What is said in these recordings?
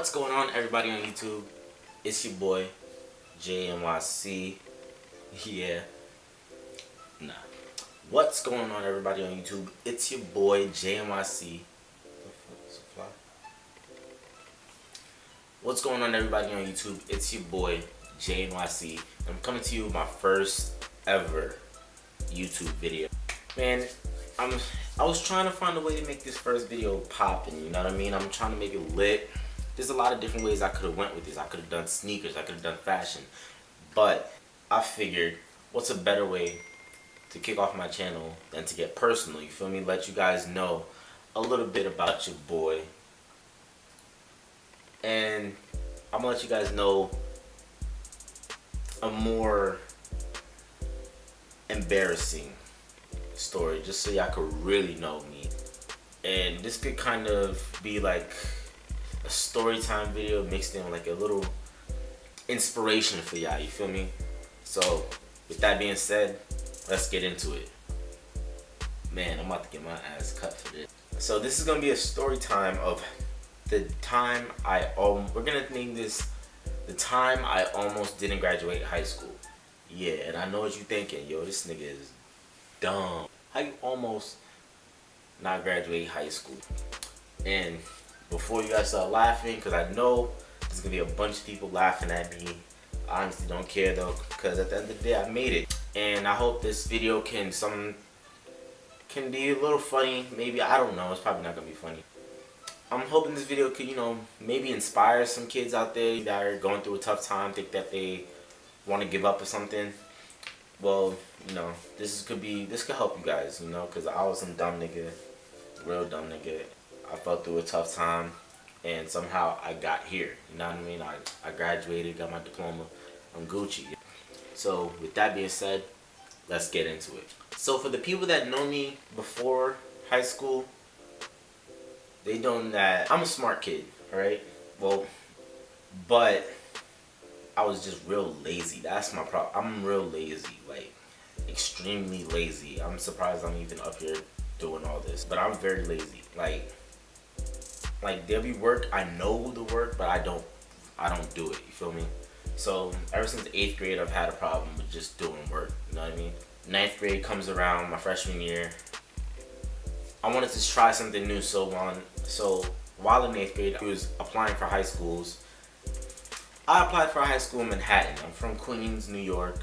What's going on, everybody on YouTube? It's your boy JayNYC. Yeah. Nah. What's going on, everybody on YouTube? It's your boy JayNYC. What's going on, everybody on YouTube? It's your boy JayNYC. I'm coming to you with my first ever YouTube video. Man, I was trying to find a way to make this first video poppin', you know what I mean? I'm trying to make it lit. There's a lot of different ways I could have went with this. I could have done sneakers, I could have done fashion. But I figured, what's a better way to kick off my channel than to get personal, you feel me? Let you guys know a little bit about your boy. And I'm gonna let you guys know a more embarrassing story, just so y'all could really know me. And this could kind of be like a story time video mixed in with like a little inspiration for y'all, you feel me? So with that being said, let's get into it. Man, I'm about to get my ass cut for this. So this is gonna be a story time of the time we're gonna name this the time I almost didn't graduate high school. Yeah, and I know what you're thinking, yo, this nigga is dumb. How you almost not graduate high school? And before you guys start laughing, because I know there's gonna be a bunch of people laughing at me, I honestly don't care though, because at the end of the day I made it. And I hope this video can be a little funny. Maybe, I don't know, it's probably not gonna be funny. I'm hoping this video could, you know, maybe inspire some kids out there that are going through a tough time, think that they want to give up or something. Well, you know, this could help you guys, you know, because I was some dumb nigga, real dumb nigga. I felt through a tough time, and somehow I got here, you know what I mean? I graduated, got my diploma, I'm Gucci. So with that being said, let's get into it. So for the people that know me before high school, they know that I'm a smart kid, alright? Well, but I was just real lazy. That's my problem. I'm real lazy, like extremely lazy. I'm surprised I'm even up here doing all this, but I'm very lazy. Like there'll be work, I know the work, but I don't do it, you feel me? So ever since 8th grade, I've had a problem with just doing work, you know what I mean? 9th grade comes around, my freshman year, I wanted to try something new. So while in 8th grade, I was applying for high schools. I applied for a high school in Manhattan. I'm from Queens, New York,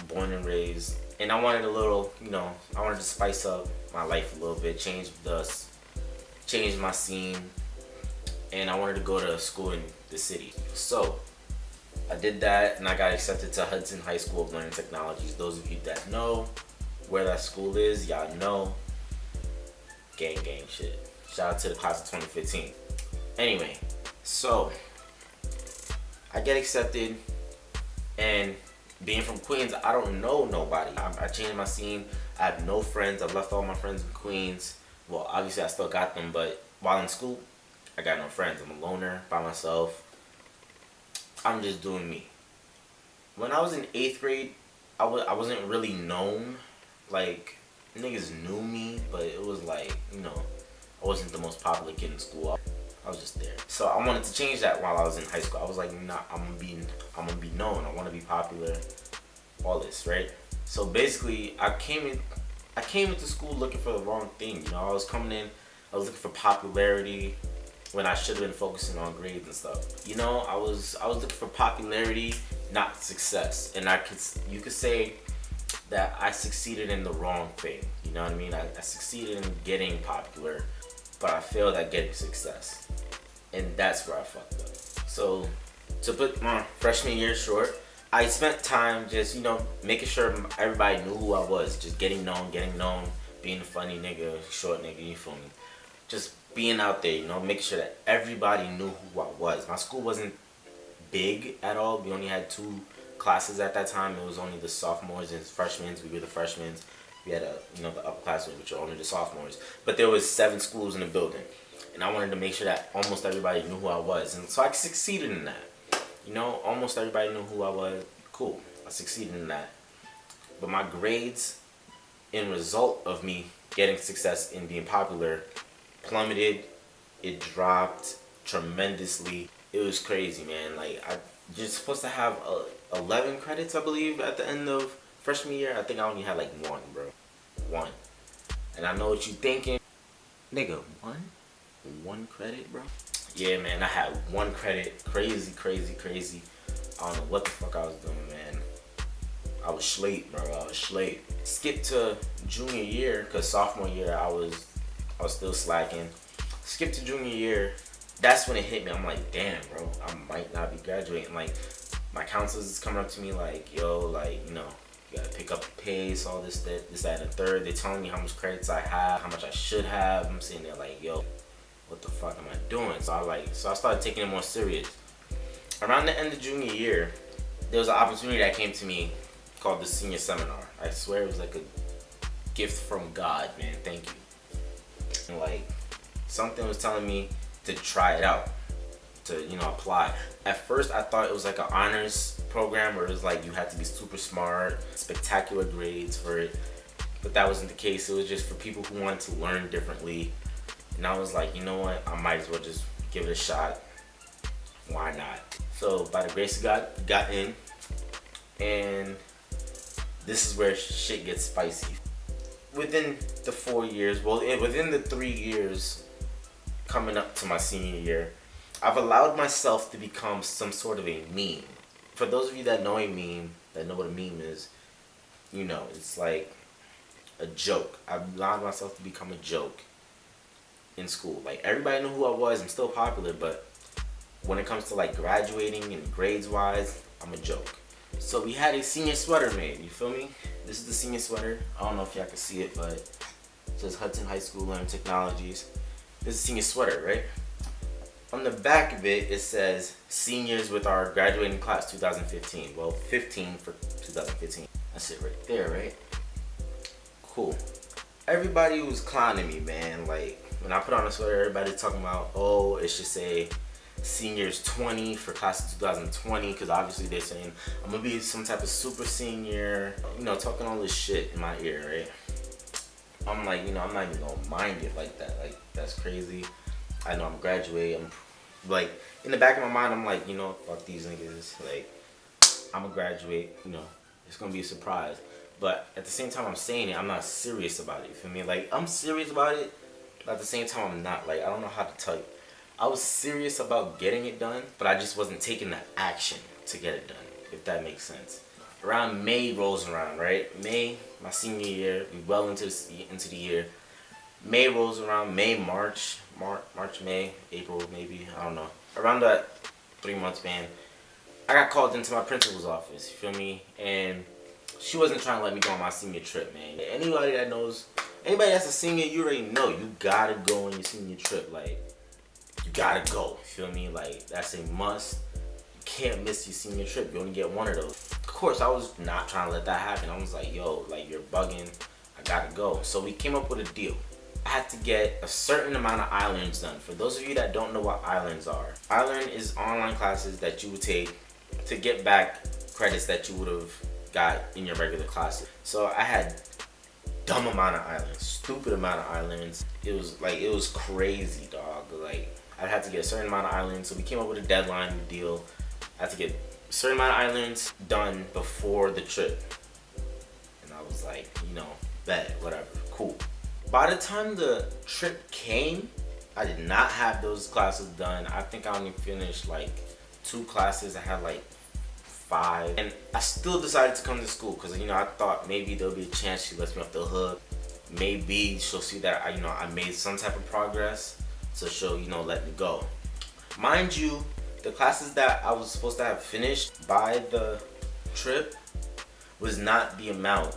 born and raised. And I wanted a little, you know, I wanted to spice up my life a little bit, change my scene. And I wanted to go to a school in the city. So I did that, and I got accepted to Hudson High School of Learning Technologies. Those of you that know where that school is, y'all know. Gang shit. Shout out to the class of 2015. Anyway, so I get accepted, and being from Queens, I don't know nobody. I changed my scene. I have no friends. I've left all my friends in Queens. Well, obviously I still got them, but while in school, I got no friends. I'm a loner by myself. I'm just doing me. When I was in 8th grade, I wasn't really known. Like, niggas knew me, but it was like, you know, I wasn't the most popular kid in school. I was just there. So I wanted to change that while I was in high school. I was like, nah, I'm gonna be known. I want to be popular. All this, right? So basically, I came into school looking for the wrong thing. You know, I was coming in, I was looking for popularity when I should have been focusing on grades and stuff. You know, I was looking for popularity, not success. And you could say that I succeeded in the wrong thing. You know what I mean? I succeeded in getting popular, but I failed at getting success. And that's where I fucked up. So to put my freshman year short, I spent time just, you know, making sure everybody knew who I was. Just getting known, being a funny nigga, short nigga, you feel me? Just being out there, you know, making sure that everybody knew who I was. My school wasn't big at all. We only had 2 classes at that time. It was only the sophomores and freshmen. We were the freshmen. We had the upperclassmen, which are only the sophomores. But there was 7 schools in the building, and I wanted to make sure that almost everybody knew who I was, and so I succeeded in that. You know, almost everybody knew who I was. Cool, I succeeded in that. But my grades, in result of me getting success in being popular, plummeted. It dropped tremendously. it was crazy, man. Like, you're supposed to have 11 credits, I believe, at the end of freshman year. I think I only had like 1, bro. 1. And I know what you thinking. Nigga, 1? 1 credit, bro? Yeah, man, I had 1 credit. Crazy, crazy, crazy. I don't know what the fuck I was doing, man. I was slate, bro. I was slate. Skip to junior year, because sophomore year I was still slacking. Skip to junior year. That's when it hit me. I'm like, damn, bro, I might not be graduating. Like, my counselors is coming up to me like, yo, like, you know, you gotta pick up the pace, all this, that, and the third. They're telling me how much credits I have, how much I should have. I'm sitting there like, yo, what the fuck am I doing? So I started taking it more serious. Around the end of junior year, there was an opportunity that came to me called the senior seminar. I swear it was like a gift from God, man. Thank you. And like, something was telling me to try it out, to, you know, apply. At first I thought it was like an honors program where it was like you had to be super smart, spectacular grades for it, but that wasn't the case. It was just for people who wanted to learn differently. And I was like, you know what, I might as well just give it a shot. Why not? So by the grace of God, got in, and this is where shit gets spicy. Within the 4 years, well, within the 3 years coming up to my senior year, I've allowed myself to become some sort of a meme. For those of you that know a meme, that know what a meme is, you know, it's like a joke. I've allowed myself to become a joke in school. Like, everybody knew who I was. I'm still popular, but when it comes to like graduating and grades wise, I'm a joke. So we had a senior sweater made, you feel me? This is the senior sweater. I don't know if y'all can see it, but it says Hudson High School Learning Technologies. This is a senior sweater, right? On the back of it, it says seniors with our graduating class 2015. Well, 15 for 2015. That's it right there, right? Cool. Everybody was clowning me, man. Like, when I put on a sweater, everybody's talking about, oh, it should say seniors 20 for class of 2020, because obviously they're saying I'm gonna be some type of super senior, you know, talking all this shit in my ear, right? I'm like, you know, I'm not even gonna mind it like that. Like, that's crazy. I know I'm graduating. I'm like, in the back of my mind, I'm like, you know, fuck these niggas. Like, I'm gonna graduate, you know, it's gonna be a surprise. But at the same time I'm saying it, I'm not serious about it, you feel me? Like, I'm serious about it, but at the same time I'm not. Like, I don't know how to tell you. I was serious about getting it done, but I just wasn't taking the action to get it done, if that makes sense. Around May rolls around, right? May, my senior year, we well into the year. May rolls around, March, May, April maybe, I don't know. Around that 3 months, man, I got called into my principal's office, you feel me? And she wasn't trying to let me go on my senior trip, man. Anybody that knows, anybody that's a senior, you already know, you gotta go on your senior trip, like, you gotta go, feel me? Like, that's a must. You can't miss your senior trip. You only get one of those. Of course, I was not trying to let that happen. I was like, yo, like, you're bugging. I gotta go. So we came up with a deal. I had to get a certain amount of I-Learns done. For those of you that don't know what I-Learns are, I-Learn is online classes that you would take to get back credits that you would have got in your regular classes. So I had dumb amount of I-Learns, stupid amount of I-Learns. It was crazy, dog. Like, I had to get a certain amount of I-Learns, so we came up with a deadline deal. I had to get a certain amount of I-Learns done before the trip. And I was like, you know, bet, whatever, cool. By the time the trip came, I did not have those classes done. I think I only finished like 2 classes. I had like 5. And I still decided to come to school because, you know, I thought maybe there'll be a chance she lets me off the hook. Maybe she'll see that I made some type of progress. So she'll, you know, let me go. Mind you, the classes that I was supposed to have finished by the trip was not the amount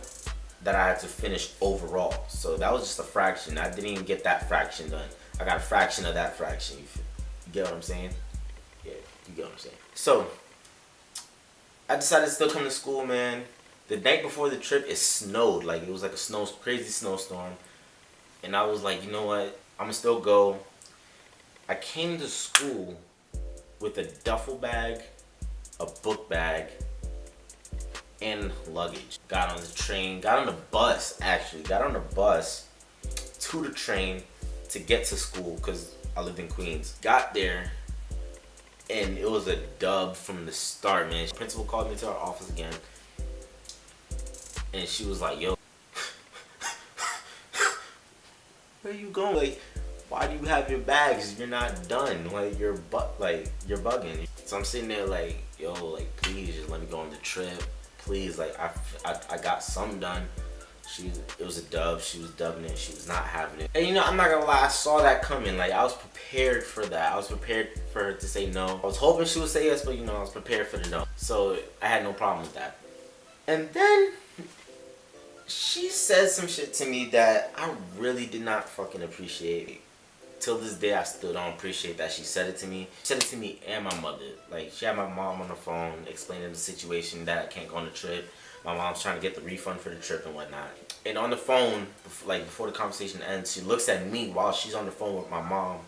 that I had to finish overall. So that was just a fraction. I didn't even get that fraction done. I got a fraction of that fraction. You get what I'm saying? Yeah, you get what I'm saying. So I decided to still come to school, man. The night before the trip, it snowed. Like, it was like a crazy snowstorm. And I was like, you know what? I'm gonna still go. I came to school with a duffel bag, a book bag, and luggage. Got on the train, got on the bus actually, got on the bus to the train to get to school because I lived in Queens. Got there, and it was a dub from the start, man. The principal called me to our office again, and she was like, yo, where you going? Like, why do you have your bags? You're not done. Like, you're bugging. So I'm sitting there like, yo, like, please just let me go on the trip. Please, like, I got some done. It was a dub. She was dubbing it. She was not having it. And you know, I'm not gonna lie, I saw that coming. Like, I was prepared for that. I was prepared for her to say no. I was hoping she would say yes, but you know, I was prepared for the no. So I had no problem with that. And then she said some shit to me that I really did not fucking appreciate. Till this day, I still don't appreciate that she said it to me. She said it to me and my mother. Like, she had my mom on the phone explaining the situation that I can't go on the trip. My mom's trying to get the refund for the trip and whatnot. And on the phone, like before the conversation ends, she looks at me while she's on the phone with my mom.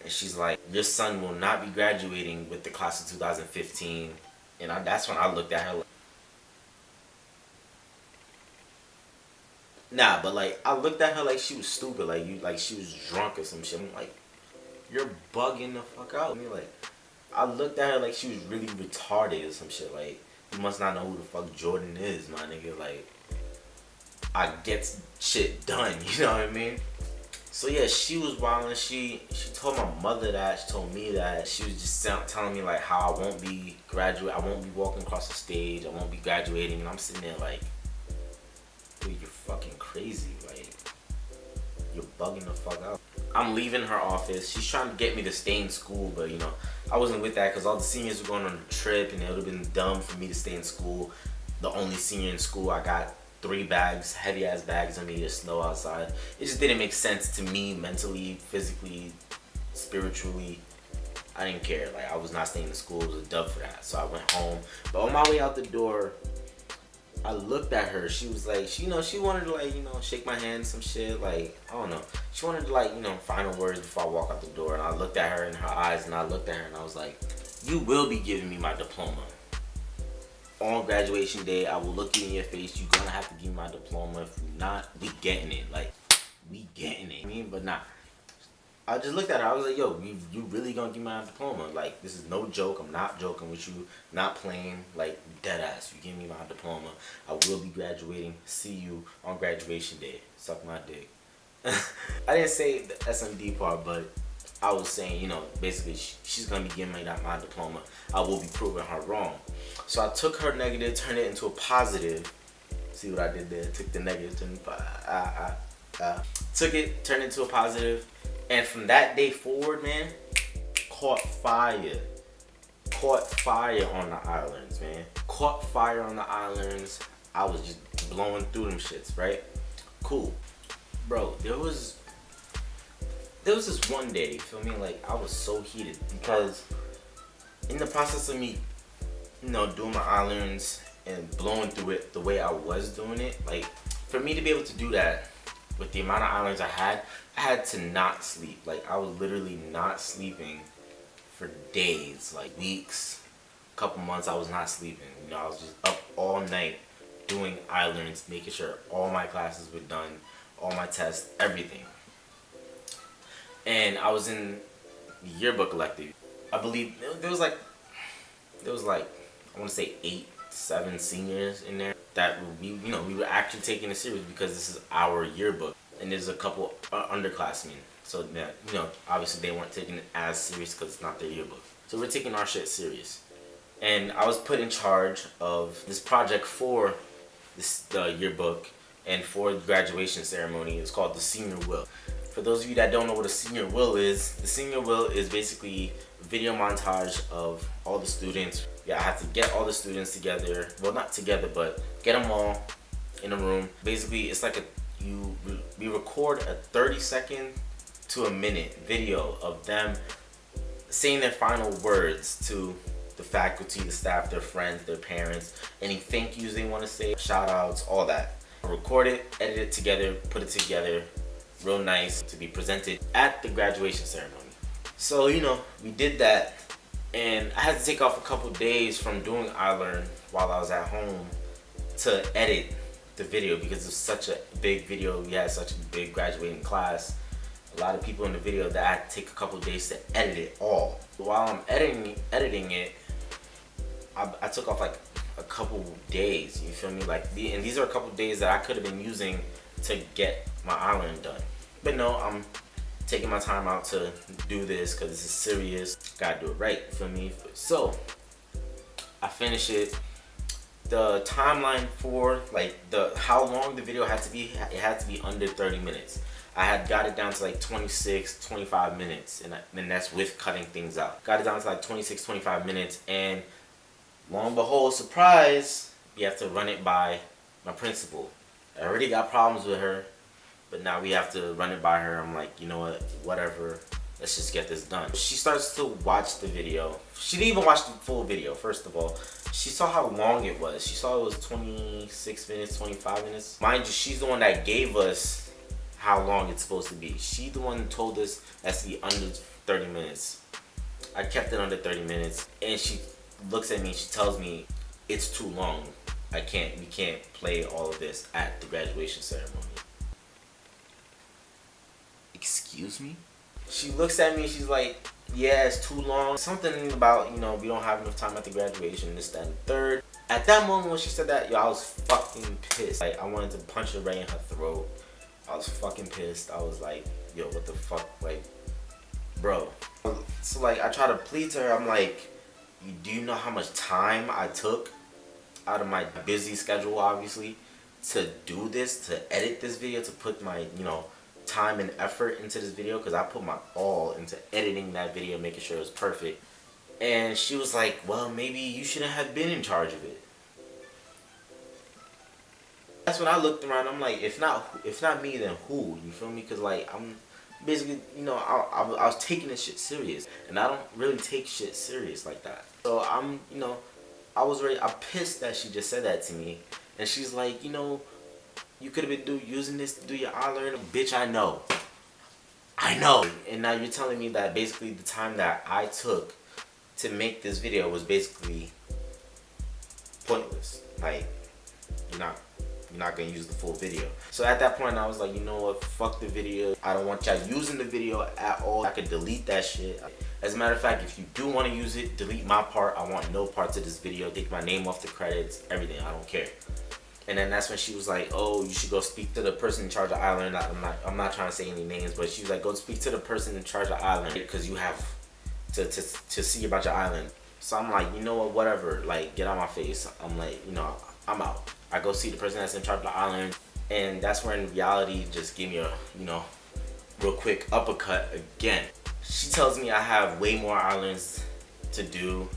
And she's like, your son will not be graduating with the class of 2015. And that's when I looked at her like, nah, but like, I looked at her like she was stupid, like she was drunk or some shit. I'm like, you're bugging the fuck out. I mean, like, I looked at her like she was really retarded or some shit. Like, you must not know who the fuck Jordan is, my nigga. Like, I get shit done, you know what I mean? So yeah, she was wildin'. She told my mother that. She told me that. She was just telling me like how I won't be walking across the stage. I won't be graduating, and I'm sitting there like, dude, you're fucking crazy. Like, you're bugging the fuck out. I'm leaving her office. She's trying to get me to stay in school, but you know, I wasn't with that because all the seniors were going on a trip, and it would have been dumb for me to stay in school. The only senior in school. I got 3 bags, heavy ass bags on me. There's snow outside. It just didn't make sense to me mentally, physically, spiritually. I didn't care. Like, I was not staying in school. It was a dub for that. So I went home. But on my way out the door, I looked at her. She was like, she wanted to like, shake my hand, some shit. Like, I don't know. She wanted to like, final words before I walk out the door. And I looked at her in her eyes, and I looked at her and I was like, you will be giving me my diploma. On graduation day, I will look you in your face. You're gonna have to give me my diploma. If you're not, we getting it. Like, we getting it. I mean, but nah. I just looked at her. I was like, yo, you really gonna give me my diploma? Like, this is no joke. I'm not joking with you. Not playing. Like, dead ass. You give me my diploma. I will be graduating. See you on graduation day. Suck my dick. I didn't say the SMD part, but I was saying, basically she's gonna be giving me my diploma. I will be proving her wrong. So I took her negative, turned it into a positive. See what I did there? Took the negative, took it, turned it into a positive. And from that day forward, man, caught fire. Caught fire on the islands, man. Caught fire on the islands. I was just blowing through them shits, right? Cool. Bro, there was this one day, you feel me? Like, I was so heated because in the process of me, doing my islands and blowing through it the way I was doing it, like, for me to be able to do that with the amount of islands I had to not sleep. Like, I was literally not sleeping for days, like weeks, a couple months. I was not sleeping. I was just up all night doing islands, making sure all my classes were done, all my tests, everything. And I was in the yearbook elective. I believe there was like I want to say 8, 7 seniors in there that we were actually taking it serious because this is our yearbook, and there's a couple underclassmen. So that obviously they weren't taking it as serious because it's not their yearbook. So we're taking our shit serious. And I was put in charge of this project for the yearbook and for the graduation ceremony. It's called the Senior Will. For those of you that don't know what a Senior Will is, the Senior Will is basically a video montage of all the students. Yeah, I have to get all the students together. Well, not together, but get them all in a room. Basically, it's like we record a 30-second to a minute video of them saying their final words to the faculty, the staff, their friends, their parents, any thank yous they want to say, shout outs, all that. I record it, edit it together, put it together real nice to be presented at the graduation ceremony. So, we did that, and I had to take off a couple days from doing iLearn while I was at home to edit the video because it's such a big video. We had such a big graduating class, a lot of people in the video that I had to take a couple days to edit it all. While I'm editing it, I took off like a couple days, you feel me? Like, and these are a couple days that I could have been using to get my island done. But no, I'm taking my time out to do this because this is serious. Gotta do it right, you feel me? So, I finished it. The timeline for like how long the video had to be, it had to be under 30 minutes. I had got it down to like 26, 25 minutes, and that's with cutting things out. Got it down to like 26, 25 minutes, and lo and behold, surprise, we have to run it by my principal. I already got problems with her, but now we have to run it by her. I'm like, you know what, whatever, let's just get this done. She starts to watch the video. She didn't even watch the full video, first of all. She saw how long it was. She saw it was 26 minutes, 25 minutes. Mind you, she's the one that gave us how long it's supposed to be. She the one who told us that's to be under 30 minutes. I kept it under 30 minutes, and she looks at me, she tells me it's too long. We can't play all of this at the graduation ceremony. Excuse me? She looks at me, she's like, yeah, it's too long. Something about, you know, we don't have enough time at the graduation, this, that, and third. At that moment when she said that, yo, I was fucking pissed. Like, I wanted to punch her right in her throat. I was fucking pissed. I was like, yo, what the fuck? Like, bro. So, like, I try to plead to her. I'm like, do you know how much time I took out of my busy schedule, obviously, to do this, to edit this video, to put my, you know, time and effort into this video? Because I put my all into editing that video, making sure it was perfect. And she was like, well, maybe you shouldn't have been in charge of it. That's when I looked around. I'm like, if not me, then who? You feel me? Because like, I'm basically, you know, I was taking this shit serious, and I don't really take shit serious like that. So I'm, you know, I'm pissed that she just said that to me, and she's like, you know, you could have been using this to do your I-Learn. Bitch, I know. And now you're telling me that basically the time that I took to make this video was basically pointless. Like, you're not gonna use the full video. So at that point I was like, you know what, fuck the video. I don't want y'all using the video at all. I could delete that shit. As a matter of fact, if you do want to use it, delete my part. I want no parts of this video. Take my name off the credits, everything. I don't care. And then that's when she was like, oh, you should go speak to the person in charge of I-Learn. I'm not trying to say any names, but she was like, go speak to the person in charge of I-Learn because you have to see about your I-Learn. So I'm like, you know what, whatever, like, get out my face. I'm like, you know, I'm out. I go see the person that's in charge of the I-Learn, and that's when reality just gave me a, you know, real quick uppercut again. She tells me I have way more I-Learns to do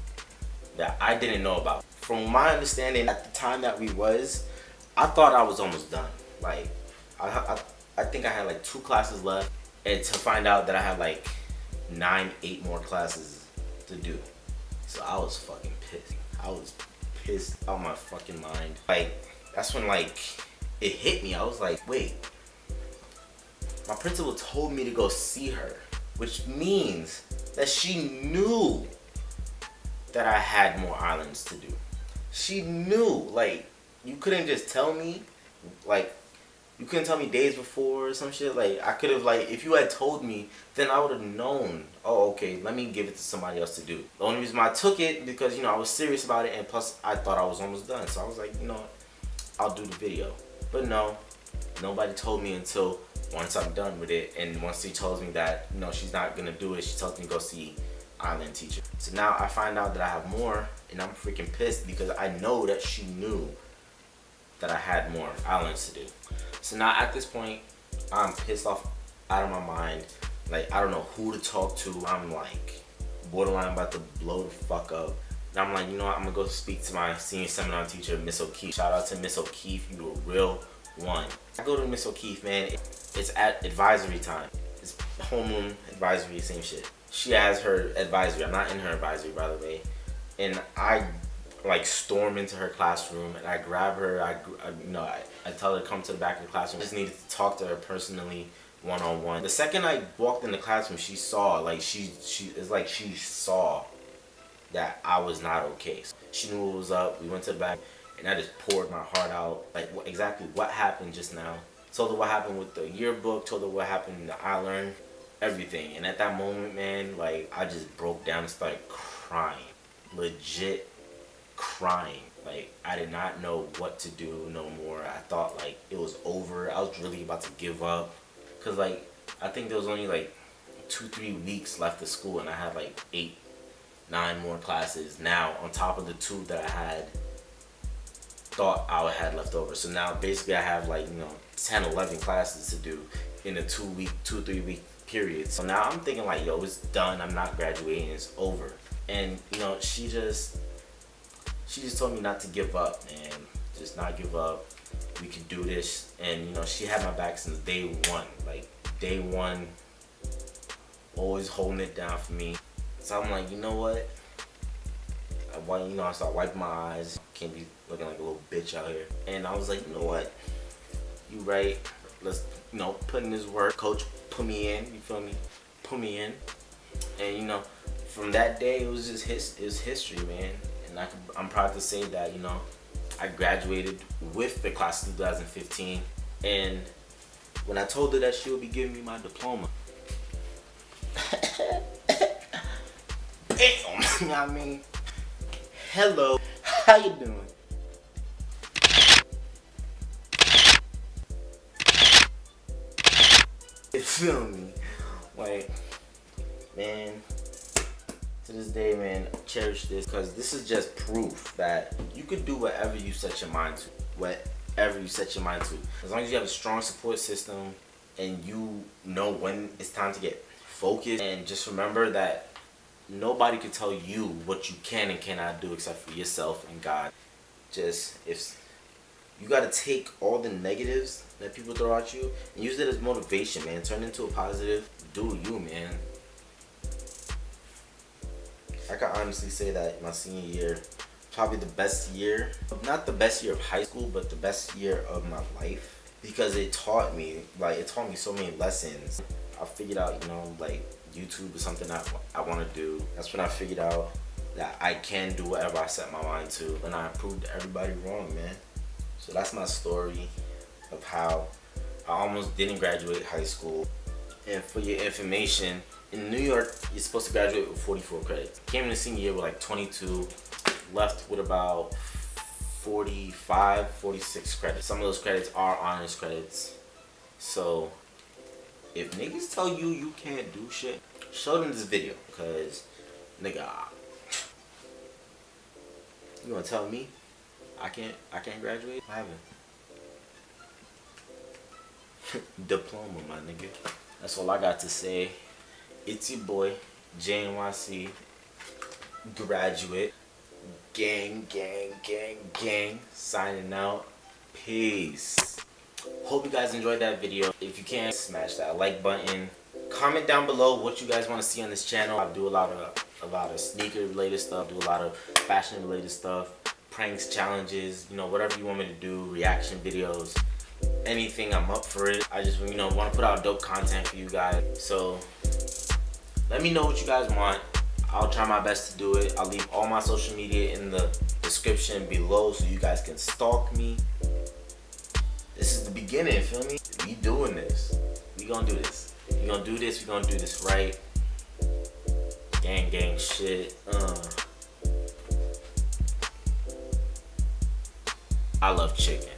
that I didn't know about. From my understanding, at the time that we was, I thought I was almost done. Like, I think I had like 2 classes left, and to find out that I had like 8 more classes to do. So I was fucking pissed. I was pissed out of my fucking mind. Like, that's when like it hit me. I was like, wait, my principal told me to go see her, which means that she knew that I had more islands to do. She knew. Like, you couldn't just tell me, like, you couldn't tell me days before or some shit. Like, I could have, like, if you had told me, then I would have known, oh, okay, let me give it to somebody else to do. The only reason why I took it, because, you know, I was serious about it, and plus, I thought I was almost done. So I was like, you know, I'll do the video. But no, nobody told me until once I'm done with it, and once she tells me that, you know, she's not gonna do it, she tells me to go see I-Learn teacher. So now I find out that I have more, and I'm freaking pissed because I know that she knew that I had more I-Learns to do. So now at this point, I'm pissed off out of my mind. Like, I don't know who to talk to. I'm like borderline about to blow the fuck up. And I'm like, you know what, I'm gonna go speak to my senior seminar teacher, Miss O'Keefe. Shout out to Miss O'Keefe, you a real one. I go to Miss O'Keefe, man, it's at advisory time. It's homeroom advisory, same shit. She has her advisory. I'm not in her advisory, by the way. And I like storm into her classroom, and I grab her. I tell her to come to the back of the classroom. I just needed to talk to her personally, one-on-one. The second I walked in the classroom, she saw, like, it's like she saw that I was not okay. She knew what was up. We went to the back, and I just poured my heart out, like exactly what happened just now. Told her what happened with the yearbook. Told her what happened in the I-Learn. everything. And at that moment, man, like, I just broke down and started crying. Legit crying. Like, I did not know what to do no more. I thought, like, it was over. I was really about to give up. Because, like, I think there was only, like, 2-3 weeks left of school, and I had, like, 8-9 more classes now on top of the 2 that I had thought I had left over. So now, basically, I have, like, 10-11 classes to do in a 2-3 week period. So now I'm thinking, like, yo, it's done. I'm not graduating. It's over. And, she just told me not to give up, man. Just not give up. We can do this. And, she had my back since day one. Like, day one, always holding it down for me. So I'm like, you know what? I start wiping my eyes. Can't be looking like a little bitch out here. And I was like, you know what? You right. Let's, put in this work. Coach put me in. You feel me? Put me in. And, from that day, it was just history, man. And I'm proud to say that, I graduated with the class of 2015. And when I told her that she would be giving me my diploma, bam! You know what I mean? Hello, how you doing? You feel me? Like, man, to this day, man, cherish this, because this is just proof that you could do whatever you set your mind to. Whatever you set your mind to. As long as you have a strong support system and you know when it's time to get focused. And just remember that nobody can tell you what you can and cannot do except for yourself and God. Just, if you got to take all the negatives that people throw at you and use it as motivation, man. Turn it into a positive. Do you, man. I can honestly say that my senior year, probably the best year, not the best year of high school, but the best year of my life, because it taught me so many lessons. I figured out, like, YouTube is something I want to do. That's when I figured out that I can do whatever I set my mind to, and I proved everybody wrong, man. So that's my story of how I almost didn't graduate high school. And for your information, in New York, you're supposed to graduate with 44 credits. Came in the senior year with like 22, left with about 45, 46 credits. Some of those credits are honors credits. So if niggas tell you you can't do shit, show them this video, because nigga, you gonna tell me I can't graduate? I haven't. Diploma, my nigga. That's all I got to say. It's your boy, JayNYC, graduate, gang, signing out. Peace. Hope you guys enjoyed that video. If you can, smash that like button. Comment down below what you guys want to see on this channel. I do a lot of sneaker related stuff, do a lot of fashion related stuff, pranks, challenges, whatever you want me to do, reaction videos, anything, I'm up for it. I just want to put out dope content for you guys. So let me know what you guys want. I'll try my best to do it. I'll leave all my social media in the description below so you guys can stalk me. This is the beginning, feel me? We doing this. We gonna do this. We gonna do this. We gonna do this right. Gang shit. I love chicken.